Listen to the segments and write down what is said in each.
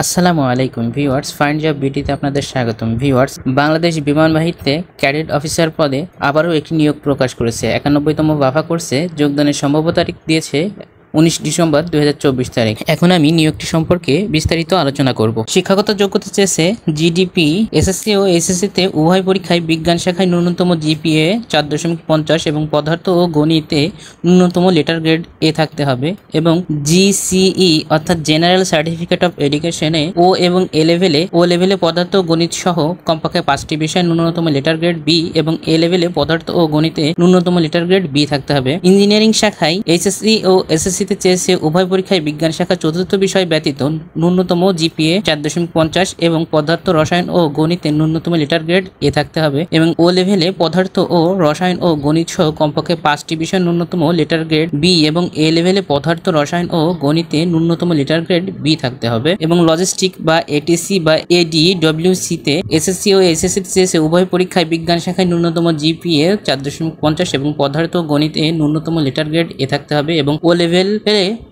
আসসালামু আলাইকুম viewers, find job বিটিতে আপনাদের স্বাগতম। ভিউয়ার্স, বাংলাদেশ বিমান বাহিনীতে ক্যাডেট অফিসার পদে আবারও একটি নিয়োগ প্রকাশ করেছে। 91তম বাফা কোর্সে যোগদানের সম্ভাব্য তারিখ দিয়েছে 19 ডিসেম্বর 2024 তারিখ। এখন আমি নিয়োগটি সম্পর্কে বিস্তারিত আলোচনা করব। শিক্ষাগত যোগ্যতা চেয়েছে জিডিপি, এসএসসি ও এসএসসিতে উভয় পরীক্ষায় বিজ্ঞান শাখায় ন্যূনতম জিপিএ 4.50 এবং পদার্থ ও গণিতে ন্যূনতম লেটার গ্রেড এ থাকতে হবে এবং জিসিই অর্থাৎ জেনারেল সার্টিফিকেট অফ এডুকেশনে ও এবং এ লেভেলে পদার্থ ও গণিত সহ কমপক্ষে 5টি বিষয়ে ন্যূনতম লেটার গ্রেড বি এবং এ লেভেলে পদার্থ ও গণিতে ন্যূনতম লেটার গ্রেড বি থাকতে হবে। ইঞ্জিনিয়ারিং শাখায় এইচএসসি ও এসএসসি চেয়েছে উভয় পরীক্ষায় বিজ্ঞান শাখা চতুর্থ বিষয় ব্যতীত ন্যূনতম জিপিএ 4.50 এবং পদার্থ রসায়ন ও গণিতে ন্যূনতম লেটার গ্রেড এ থাকতে হবে এবং ও লেভেলে পদার্থ ও রসায়ন ও গণিত সহ কমপক্ষে 5টি বিষয় ন্যূনতম লেটার গ্রেড বি এবং এ লেভেলে পদার্থ রসায়ন ও গণিতে ন্যূনতম লেটার গ্রেড বি থাকতে হবে এবং লজিস্টিক বা এটিসি বা এডিডব্লিউসি তে এসএসসি ও এসএসসি চেয়েছে উভয় পরীক্ষায় বিজ্ঞান শাখায় ন্যূনতম জিপিএ 4.50 এবং পদার্থ ও গণিতে ন্যূনতম লেটার গ্রেড এ থাকতে হবে এবং ও লেভেল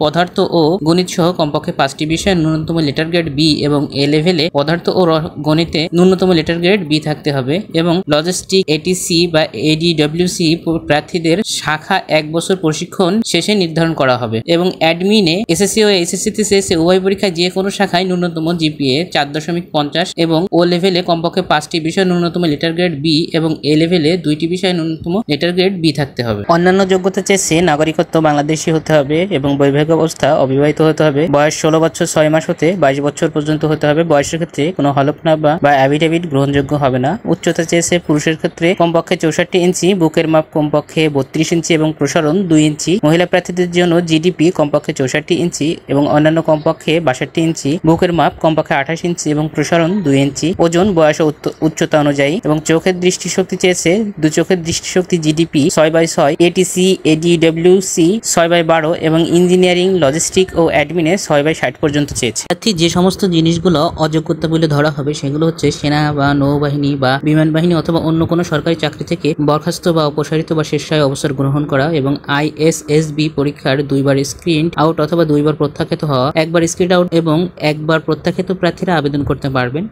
পদার্থ ও গণিত সহ কমপক্ষে 5টি বিষয়ে ন্যূনতম লেটার গ্রেড বি এবং এ লেভেলে পদার্থ ও গণিতে ন্যূনতম লেটার গ্রেড বি থাকতে হবে এবং লজিস্টিক এটিসি বা এডিডব্লিউসি প্রার্থীদের শাখা 1 বছর প্রশিক্ষণ শেষে নির্ধারণ করা হবে এবং অ্যাডমিনে এসএসসি ও এইচএসসি চেয়েছে উভয় পরীক্ষায় যে কোনো শাখায় ন্যূনতম জিপিএ 4.50 এবং ও লেভেলে কমপক্ষে 5টি বিষয় ন্যূনতম লেটার গ্রেড বি এবং এ লেভেলে 2টি বিষয়ে ন্যূনতম লেটার গ্রেড বি থাকতে হবে। অন্যান্য যোগ্যতা চেয়েছে নাগরিকত্ব বাংলাদেশি হতে হবে এবং বৈবাহিক অবস্থা অবিবাহিত হতে হবে। বয়স 16 বছর 6 মাস হতে 22 বছর পর্যন্ত হতে হবে। বয়সের ক্ষেত্রে কোনো হলফনামা বা অ্যাফিডেভিট গ্রহণযোগ্য হবে না। উচ্চতা চেয়েছে পুরুষের ক্ষেত্রে কমপক্ষে 64 ইঞ্চি, বুকের মাপ কমপক্ষে 32 ইঞ্চি এবং প্রসারণ 2 ইঞ্চি। মহিলা প্রার্থীদের জন্য জিডিপি কমপক্ষে 64 ইঞ্চি এবং অন্যান্য কমপক্ষে 62 ইঞ্চি, বুকের মাপ কমপক্ষে 28 ইঞ্চি এবং প্রসারণ 2 ইঞ্চি। ওজন, বয়স ও উচ্চতা অনুযায়ী এবং চোখের দৃষ্টিশক্তি চেয়েছে দু চোখের দৃষ্টিশক্তি জিডিপি 6/6, এটিসি এডিডব্লিউসি 6/12 এবং ইঞ্জিনিয়ারিং, লজিস্টিক ও অ্যাডমিনে 6/60 পর্যন্ত চেয়েছে। যে সমস্ত জিনিসগুলো অযোগ্যতা বলে ধরা হবে সেগুলো হচ্ছে সেনা বা নৌবাহিনী বা বিমান বাহিনী অথবা অন্য কোনো সরকারি চাকরি থেকে বরখাস্ত বা অপসারিত বা স্বেচ্ছায় অবসর গ্রহণ করা এবং আইএসএসবি পরীক্ষার 2বার স্ক্রিন আউট অথবা 2বার প্রত্যাখ্যাত হওয়া। 1বার স্ক্রিন আউট এবং 1বার প্রত্যাখ্যাত প্রার্থীরা আবেদন করতে পারবেন।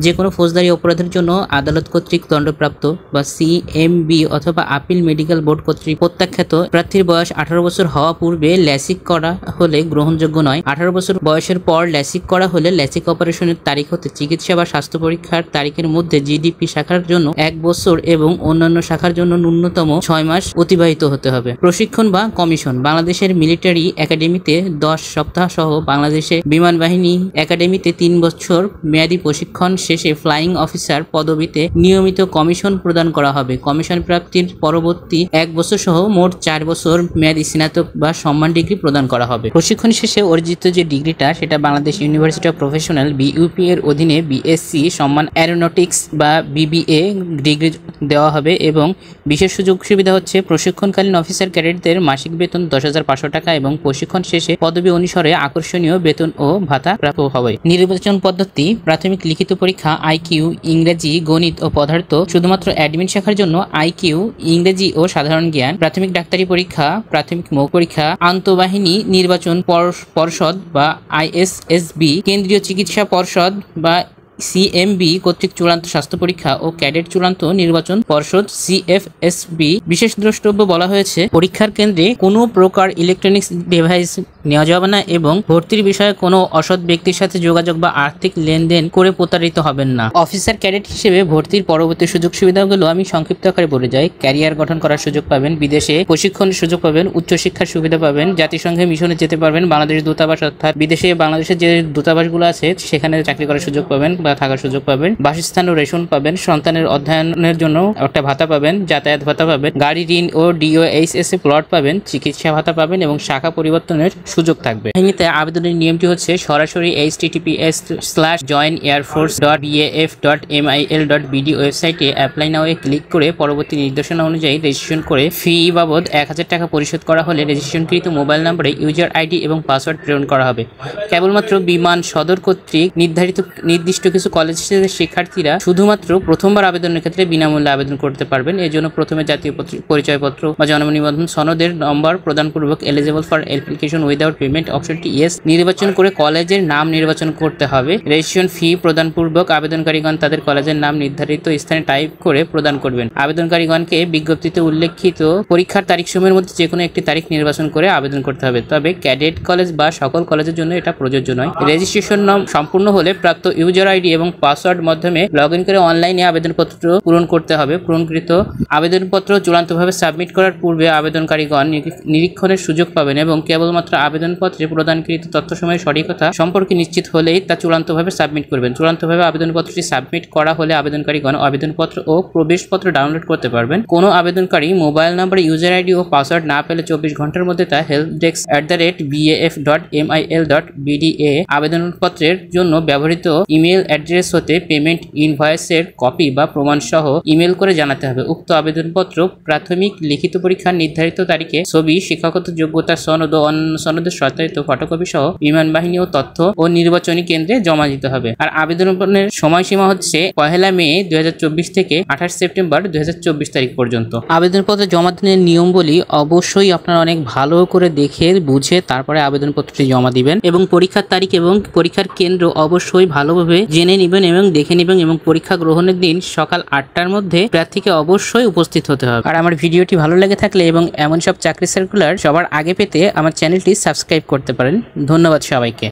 যে কোনো ফৌজদারি অপরাধের জন্য আদালত কর্তৃক দণ্ডপ্রাপ্ত বা সিএমবি অথবা আপিল মেডিকেল বোর্ড কর্তৃক প্রত্যাখ্যাত প্রার্থীর বয়স 18 বছর হওয়া পূর্বে ল্যাসিক করা হলে গ্রহণযোগ্য নয়। 18 বছর বয়সের পর ল্যাসিক করা হলে ল্যাসিক অপারেশনের তারিখ হতে চিকিৎসা বা স্বাস্থ্য পরীক্ষার তারিখের মধ্যে জিডিপি শাখার জন্য 1 বছর এবং অন্যান্য শাখার জন্য ন্যূনতম 6 মাস অতিবাহিত হতে হবে। প্রশিক্ষণ বা কমিশন, বাংলাদেশের মিলিটারি একাডেমিতে 10 সপ্তাহ সহ বাংলাদেশে বিমান বাহিনী একাডেমিতে 3 বছর মেয়াদী প্রশিক্ষণ শেষে ফ্লাইং অফিসার পদবিতে নিয়মিত কমিশন প্রদান করা হবে। কমিশন প্রাপ্তির পরবর্তী 1 বছর সহ মোট 4 বছর মেয়াদী স্নাতক বা সম্মান ডিগ্রি প্রদান করা হবে। প্রশিক্ষণ শেষে অর্জিত যে ডিগ্রিটা সেটা Bangladesh university of professional BUP এর অধীনে বিএসসি সম্মান অ্যারোনটিক্স বা বিবিএ ডিগ্রি দেওয়া হবে এবং বিশেষ সুযোগ সুবিধা হচ্ছে প্রশিক্ষণকালীন অফিসার ক্যাডেটদের মাসিক বেতন 10,500 টাকা এবং প্রশিক্ষণ শেষে পদবি অনুসারে আকর্ষণীয় বেতন ও ভাতা প্রাপ্ত হবে। নির্বাচন পদ্ধতি: প্রাথমিক লিখিত পরীক্ষা আইকিউ, ইংরেজি, গণিত ও পদার্থ। শুধুমাত্র অ্যাডমিন শাখার জন্য আইকিউ, ইংরেজি ও সাধারণ জ্ঞান। প্রাথমিক ডাক্তারি পরীক্ষা, প্রাথমিক মৌখিক পরীক্ষা। আন্তঃবাহিনী নির্বাচন পর্ষদ বা আইএসএসবি, কেন্দ্রীয় চিকিৎসা পর্ষদ বা সিএমবি কর্তৃক চূড়ান্ত স্বাস্থ্য পরীক্ষা ও ক্যাডেট চূড়ান্ত নির্বাচন পর্ষদ সিএফএসবি। বিশেষ দ্রষ্টব্য বলা হয়েছে পরীক্ষার কেন্দ্রে কোনো প্রকার ইলেকট্রনিক্স ডিভাইস নেওয়া যাবে না এবং ভর্তির বিষয়ে কোনো অসৎ ব্যক্তির সাথে যোগাযোগ বা আর্থিক লেনদেন করে প্রতারিত হবেন না। অফিসার ক্যাডেট হিসেবে ভর্তির পরবর্তী সুযোগ সুবিধাগুলো আমি সংক্ষিপ্ত আকারে বলে যাই। ক্যারিয়ার গঠন করার সুযোগ পাবেন, বিদেশে প্রশিক্ষণের সুযোগ পাবেন, উচ্চশিক্ষার সুবিধা পাবেন, জাতিসংঘে মিশনে যেতে পারবেন, বাংলাদেশ দূতাবাস অর্থাৎ বিদেশে বাংলাদেশের যে দূতাবাসগুলো আছে সেখানে চাকরি করার সুযোগ পাবেন বা থাকার সুযোগ পাবেন, বাসস্থান ও রেশন পাবেন, সন্তানের অধ্যয়নের জন্য একটা ভাতা পাবেন, যাতায়াত ভাতা পাবেন, গাড়ি ঋণ ও ডিওএইচএস প্লট পাবেন, চিকিৎসা ভাতা পাবেন এবং শাখা পরিবর্তনের সুযোগ থাকবে। বাহিনীতে আবেদনের নিয়মটি হচ্ছে সরাসরি https:/joinairforce.baf.mil.bd ওয়েবসাইটে অ্যাপ্লাই নাও এ ক্লিক করে পরবর্তী নির্দেশনা অনুযায়ী রেজিস্ট্রেশন করে ফি বাবদ 1000 টাকা পরিশোধ করা হলে রেজিস্ট্রেশনকৃত মোবাইল নম্বরে ইউজার আইডি এবং পাসওয়ার্ড প্রেরণ করা হবে। কেবলমাত্র বিমান সদর কর্তৃক নির্দিষ্ট কিছু কলেজের শিক্ষার্থীরা শুধুমাত্র প্রথমবার আবেদনের ক্ষেত্রে বিনামূল্যে আবেদন করতে পারবেন। এর জন্য প্রথমে জাতীয় পরিচয়পত্র বা জন্ম নিবন্ধন সনদের নম্বর প্রদানপূর্বক eligible for application with without payment অপশনটি ইয়েস নির্বাচন করে কলেজের নাম নির্বাচন করতে হবে। রেজিস্ট্রেশন ফি প্রদানপূর্বক আবেদনকারীগণ তাদের কলেজের নাম নির্ধারিত স্থানে টাইপ করে প্রদান করবেন। আবেদনকারীগণকে বিজ্ঞপ্তিতে উল্লেখিত পরীক্ষার তারিখসমূহের মধ্যে যে কোনো একটি তারিখ নির্বাচন করে আবেদন করতে হবে, তবে ক্যাডেট কলেজ বা সকল কলেজের জন্য এটা প্রযোজ্য নয়। রেজিস্ট্রেশন সম্পূর্ণ হলে প্রাপ্ত ইউজার আইডি এবং পাসওয়ার্ড মাধ্যমে লগ ইন করে অনলাইনে আবেদনপত্র পূরণ করতে হবে। পূরণকৃত আবেদনপত্র চূড়ান্তভাবে সাবমিট করার পূর্বে আবেদনকারীগণ নিরীক্ষণের সুযোগ পাবেন এবং কেবলমাত্র আবেদনপত্রে প্রদানকৃত তথ্যসমূহের সঠিকতা সম্পর্কে নিশ্চিত হলেই তা চূড়ান্তভাবে সাবমিট করবেন। চূড়ান্তভাবে আবেদনপত্রটি সাবমিট করা হলে আবেদনকারীগণ আবেদনপত্র ও প্রবেশপত্র ডাউনলোড করতে পারবেন। কোনো আবেদনকারী মোবাইল নাম্বার, ইউজার আইডি ও পাসওয়ার্ড না পেলে 24 ঘন্টার মধ্যে তা helpdesk@baf.mil.bda আবেদনপত্রের জন্য ব্যবহৃত ইমেল অ্যাড্রেস হতে পেমেন্ট ইনভয়েসের কপি বা প্রমাণ সহ ইমেল করে জানাতে হবে। উক্ত আবেদনপত্র প্রাথমিক লিখিত পরীক্ষার নির্ধারিত তারিখে ছবি, শিক্ষাগত যোগ্যতা সনদ ও অন্য সনদের সত্যায়িত ফটোকপি সহ বিমান বাহিনী ও তথ্য ও নির্বাচনী কেন্দ্রে জমা দিতে হবে। আর আবেদনের সময়সীমা হচ্ছে 1 মে 2024 থেকে 28 সেপ্টেম্বর 2024 তারিখ পর্যন্ত। আবেদনপত্র জমা দিনের নিয়মগুলি অবশ্যই আপনারা অনেক ভালো করে দেখে বুঝে তারপরে আবেদনপত্রটি জমা দিবেন এবং পরীক্ষার তারিখ এবং পরীক্ষার কেন্দ্র অবশ্যই ভালোভাবে জেনে নেবেন এবং দেখে নেবেন এবং পরীক্ষা গ্রহণের দিন সকাল 8টার মধ্যে প্রার্থীকে অবশ্যই উপস্থিত হতে হবে। আর আমার ভিডিওটি ভালো লেগে থাকলে এবং এমন সব চাকরি সার্কুলার সবার আগে পেতে আমার চ্যানেলটি সাবস্ক্রাইব করতে পারেন। ধন্যবাদ সবাইকে।